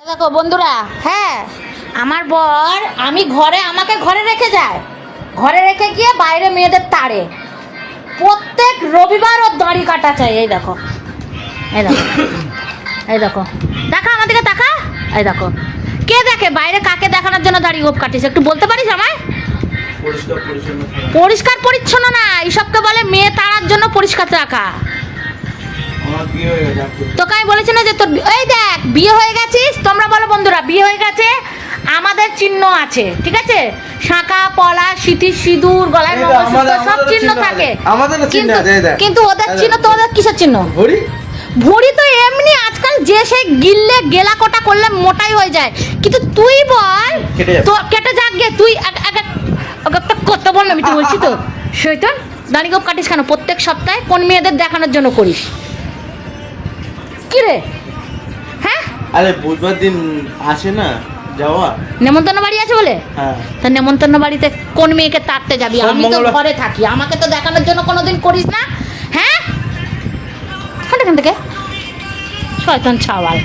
দেখো বন্ধুরা, হ্যাঁ আমার বর আমি আমাকে ঘরে রেখে যায়, ঘরে রেখে গিয়ে বাইরে মেয়েদের তাড়ে। প্রত্যেক রবিবার ওর দাড়ি কাটা চাই। এই দেখো, এই দেখো, এই দেখো, দেখা আমাদেরকে দেখা। এই দেখো কে দেখে বাইরে, কাকে দেখানোর জন্য দাড়ি গোপ কাটিস একটু বলতে পারিস আমায়? পরিষ্কার পরিচ্ছন্ন না, এইসবকে বলে মেয়ে তাড়ার জন্য পরিষ্কার রাখা। তোকে আমি বলেছি না যে তোর এই দেখ বিয়ে হয়ে গেছিস, তোমরা বলো বন্ধুরা বিয়ে হয়ে গেছে, আমাদের চিহ্ন আছে, ঠিক আছে? শাঁখা পলা সিঁথি সিঁদুর গলায় মঙ্গলসূত্র সব চিহ্ন থাকে, কিন্তু ওদের চিহ্ন, তো ওদের কিসের চিহ্ন? ভুঁড়ি তো এমনি আজকাল যে সে গিললে গেলা কোটা করলে মোটাই হয়ে যায়, কিন্তু তুই বল তো কেটে যাক গে। তুই কত বল আমি তো বলছি তো শৈতান, দাড়ি গোপ কাটিস কেন? প্রত্যেক সপ্তাহে কোন মেয়েদের দেখানোর জন্য করিস কি রে? হ্যাঁ আরে বুধবার দিন আসে না যাওয়া, নেমন্তন্ন বাড়ি আছে বলে? হ্যাঁ তা নেমন্তন্ন বাড়িতে কোন মেয়েকে তাড়তে যাবি? আমি তো ঘরে থাকি, আমাকে তো দেখানোর জন্য কোনোদিন করিস না। হ্যাঁ এখান থেকে শয়তান ছাওয়াল।